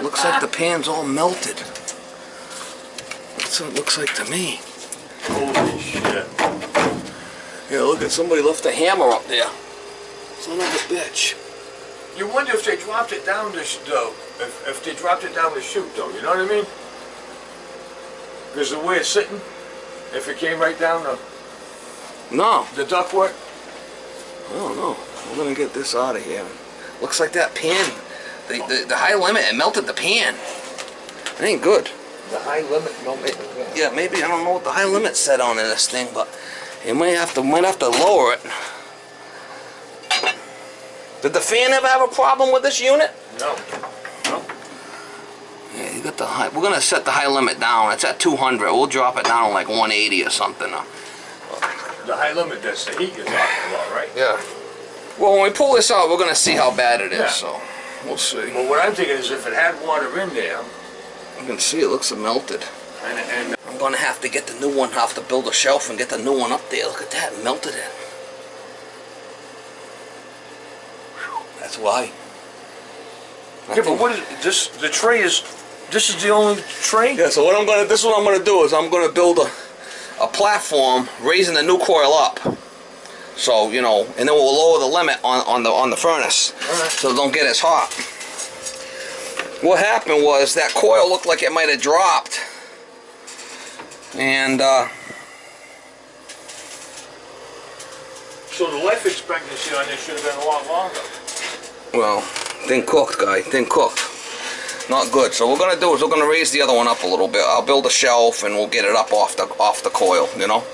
Looks like the pan's all melted. That's what it looks like to me. Holy shit. Yeah, look at somebody left a hammer up there. Son of a bitch. You wonder if they dropped it down to though. If they dropped it down to shoot though, you know what I mean? Because the way it's sitting, if it came right down No. the ductwork. I don't know. We're gonna get this out of here. Looks like that pan, the high limit, it melted the pan. It ain't good. The high limit melted. Yeah, maybe, I don't know what the high limit set on in this thing, but you might have to lower it. Did the fan ever have a problem with this unit? No. No. Yeah, you got the high. We're gonna set the high limit down. It's at 200. We'll drop it down to like 180 or something. The high limit, that's the heat you're talking about, right? Yeah. Well, when we pull this out, we're gonna see how bad it is. Yeah. So we'll see. Well, what I'm thinking is if it had water in there, You can see it looks melted. and I'm gonna have to get the new one. Have to build a shelf and get the new one up there. Look at that, melted it. That's why. yeah, but what is this? The tray is. This is the only tray. Yeah. So this is what I'm gonna do is I'm gonna build a platform raising the new coil up. So you know, and then we'll lower the limit on the furnace, so it don't get as hot. What happened was that coil looked like it might have dropped, and So the life expectancy on this should have been a lot longer. well, thin cooked, guy, thin cooked. Not good. So what we're gonna do is we're gonna raise the other one up a little bit. I'll build a shelf and we'll get it up off the coil. You know.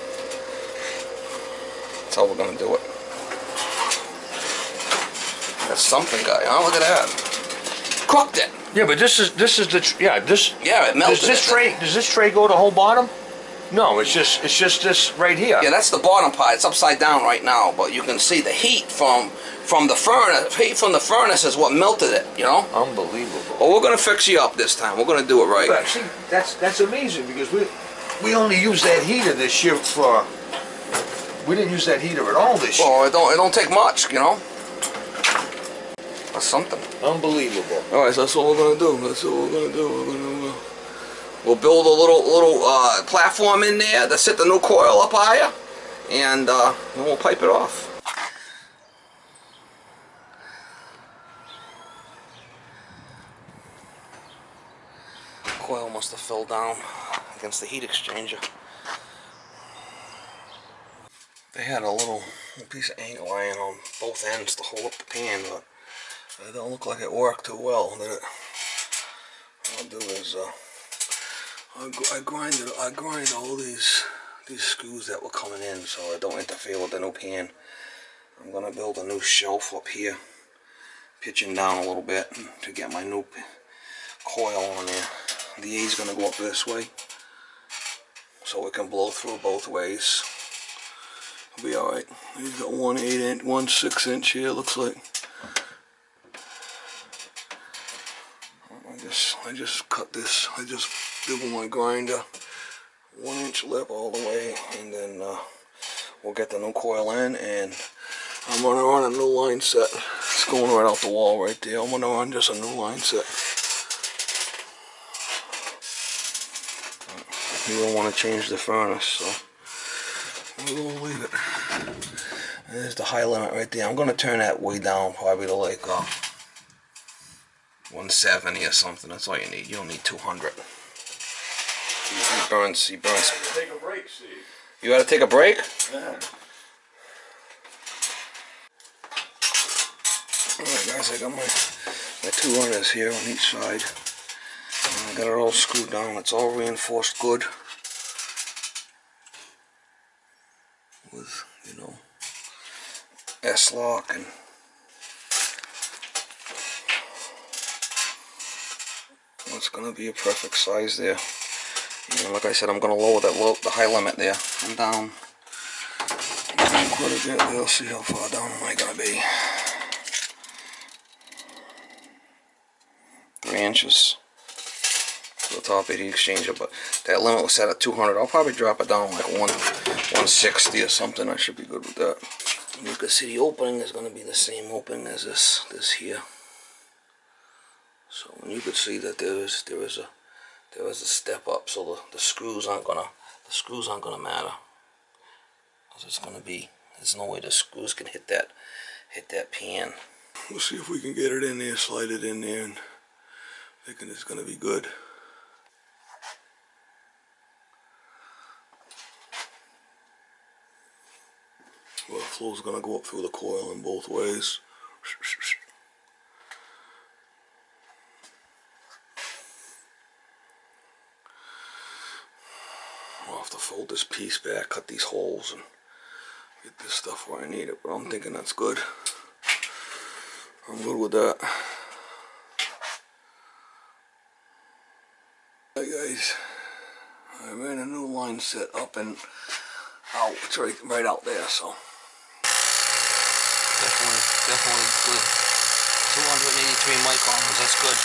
That's how we're gonna do it. That's something, guy. Huh? Look at that. Cooked it. Yeah, but this is the yeah this. Yeah, it melted. Does this tray go the whole bottom? No, it's just this right here. Yeah, that's the bottom part. It's upside down right now, but you can see the heat from the furnace. Heat from the furnace is what melted it. You know. Unbelievable. Well, we're gonna fix you up this time. We're gonna do it right. But see, that's amazing because we only use that heater this year for. We didn't use that heater at all this year. Well, it don't take much, you know. That's something. Unbelievable. All right, so that's what we're gonna do. That's what we're gonna do. We'll build a little platform in there to set the new coil up higher, and then we'll pipe it off. Coil must have fell down against the heat exchanger. They had a little piece of angle iron on both ends to hold up the pan, but it don't look like it worked too well, did it? What I'll do is I grind all these screws that were coming in so it don't interfere with the new pan. I'm gonna build a new shelf up here, pitching down a little bit to get my new coil on there. The A's gonna go up this way so it can blow through both ways. It'll be alright. He's got 1 6-inch here, looks like. I just cut this. I just double my grinder, 1-inch lip all the way, and then we'll get the new coil in, and I'm gonna run a new line set. It's going right out the wall right there. I'm gonna run just a new line set. We don't want to change the furnace, so we'll leave it. There's the high limit right there. I'm gonna turn that way down, probably to like 170 or something. That's all you need. You don't need 200. He burns. Take a break, Steve. You gotta take a break? Yeah. Alright guys, I got my 2 runners here on each side. And I got it all screwed down. It's all reinforced good. With, you know, S-lock and it's gonna be a perfect size there. And like I said, I'm gonna lower the high limit there. I'm down quite a bit. We'll see how far down am I gonna be. 3 inches to the top of the exchanger, but that limit was set at 200. I'll probably drop it down like 160 or something. I should be good with that. You can see the opening is going to be the same opening as this here. So you could see that there is a step up, so the screws aren't gonna matter. It's gonna be, there's no way the screws can hit that pan. We'll see if we can get it in there, slide it in there, and thinking it's gonna be good. Well, the flow's gonna go up through the coil in both ways. I'll have to fold this piece back, cut these holes, and get this stuff where I need it, but I'm thinking that's good. I'm good with that. Hey guys, I ran a new line set up and out. It's right out there, so. Definitely good. 283 microns, that's good.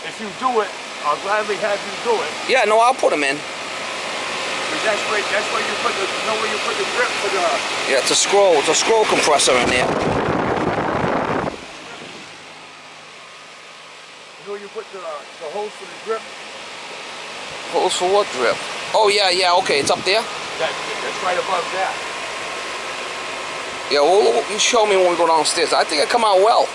If you do it, I'll gladly have you do it. Yeah, no, I'll put them in. That's where you put the, you know where you put the grip for the... Yeah, it's a scroll compressor in there. You know where you put the hose for the grip? Hose for what drip? Oh yeah, okay, it's up there? That's right above that. Yeah, well, you show me when we go downstairs. I think it come out well.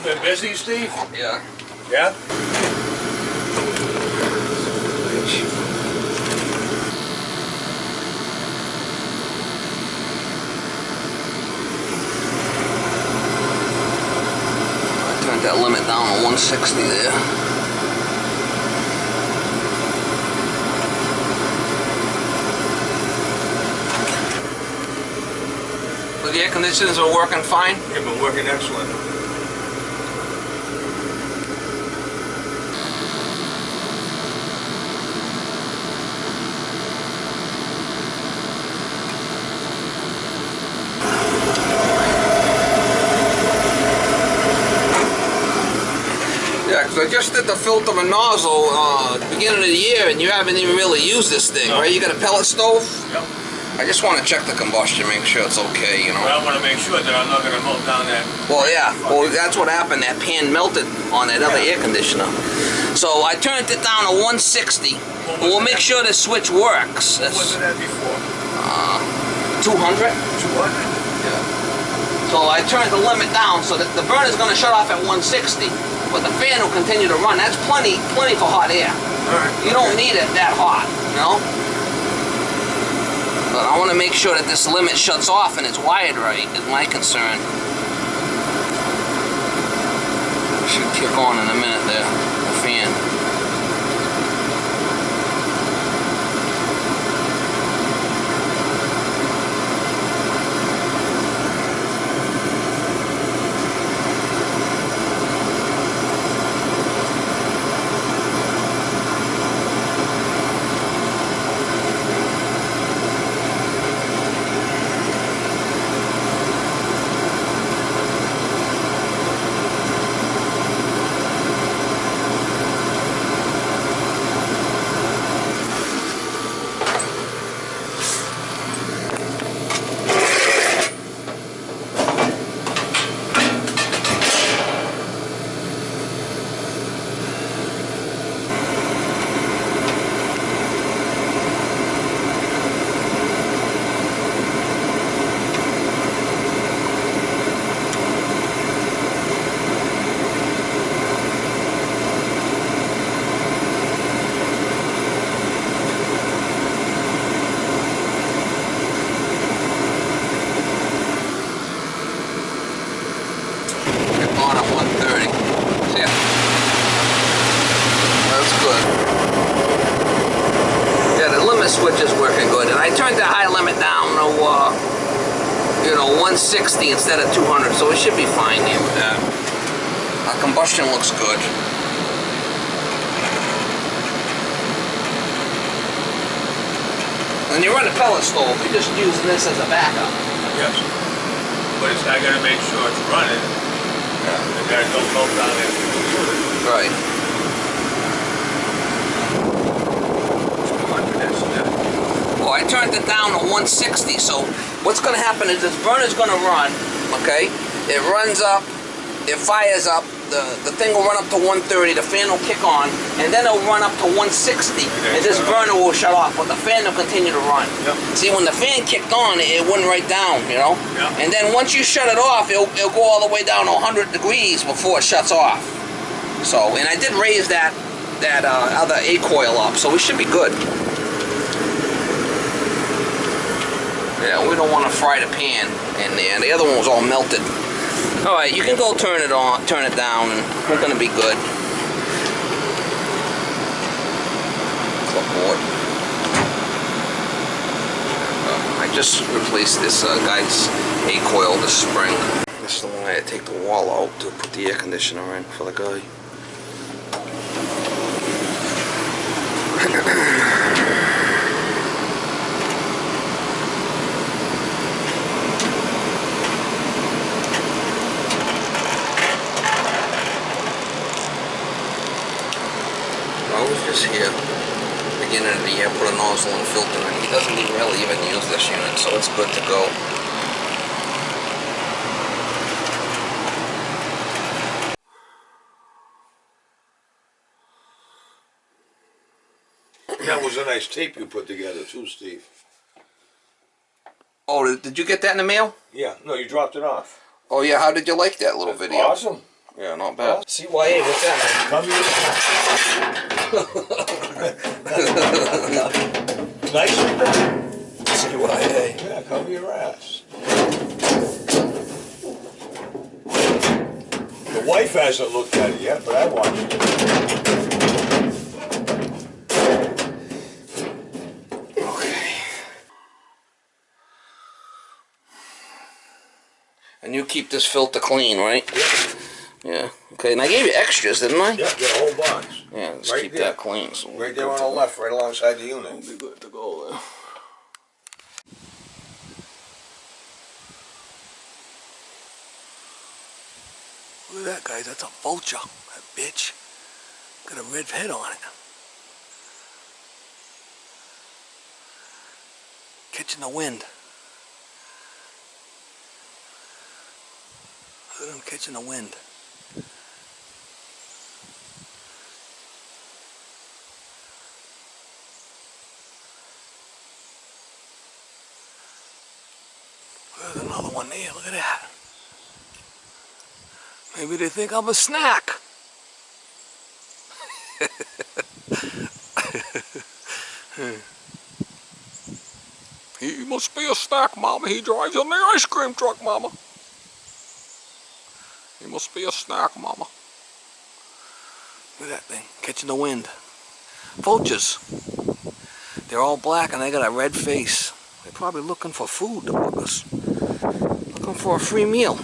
Been busy, Steve? Yeah. Yeah? I turned that limit down to 160 there. But the air conditioners are working fine? They've been working excellent. Yeah, because I just did the filter and nozzle beginning of the year, and you haven't even really used this thing, No. right? You got a pellet stove? Yep. I just want to check the combustion, make sure it's okay, you know. Well, I want to make sure that I'm not going to melt down that. Well, yeah. Well, that's what happened. That pan melted on that other air conditioner. So I turned it down to 160. We'll make sure the switch works. What was it at before? 200. 200? Yeah. So I turned the limit down so that the burner's going to shut off at 160, but the fan will continue to run. That's plenty for hot air. All right. You don't need it that hot, you know? But I want to make sure that this limit shuts off and it's wired right, is my concern. It should kick on in a minute there, the fan. good. Yeah, the limit switch is working good. And I turned the high limit down to, you know, 160 instead of 200, so it should be fine here with that. Our combustion looks good. When you run a pellet stove, you're just using this as a backup. Yes. But I gotta make sure it's running. Yeah. The guys don't melt down there. Right. Well, I turned it down to 160, so what's going to happen is this burner's going to run, okay? It runs up, it fires up, the thing will run up to 130, the fan will kick on, and then it'll run up to 160, and this burner will shut off, but the fan will continue to run. Yep. See, when the fan kicked on, it went right down, you know? Yep. And then once you shut it off, it'll go all the way down to 100 degrees before it shuts off. So, and I did raise that other A coil up, so we should be good. Yeah, we don't want to fry the pan in there. The other one was all melted. All right, you can go turn it on, turn it down, and we're gonna be good. Clipboard. I just replaced this guy's A coil this spring. This is the one I had to take the wall out to put the air conditioner in for the guy. I was just here, beginning of the year, put a nozzle and filter in. He doesn't really even use this unit, so it's good to go. That was a nice tape you put together too, Steve. Oh, did you get that in the mail? Yeah, no, you dropped it off. Oh yeah, how did you like that little video? Awesome. Yeah, not bad. CYA, what's that? Nice. CYA. Yeah, cover your ass. The wife hasn't looked at it yet, but I watched it. Okay. And you keep this filter clean, right? Yeah. Yeah. Okay, and I gave you extras, didn't I? Yeah, get a whole box. Yeah, just Right keep there. that clean. So Right there on the left, right alongside the unit. we'll be good to go there. Look at that, guys. That's a Vulture. That bitch. Got a red head on it. Catching the wind. Look at him catching the wind. There's another one there. Look at that. Maybe they think I'm a snack. He must be a snack, Mama. He drives on the ice cream truck, Mama. He must be a snack, Mama. Look at that thing, catching the wind. Vultures. They're all black and they got a red face. They're probably looking for food, the buggers. Looking for a free meal.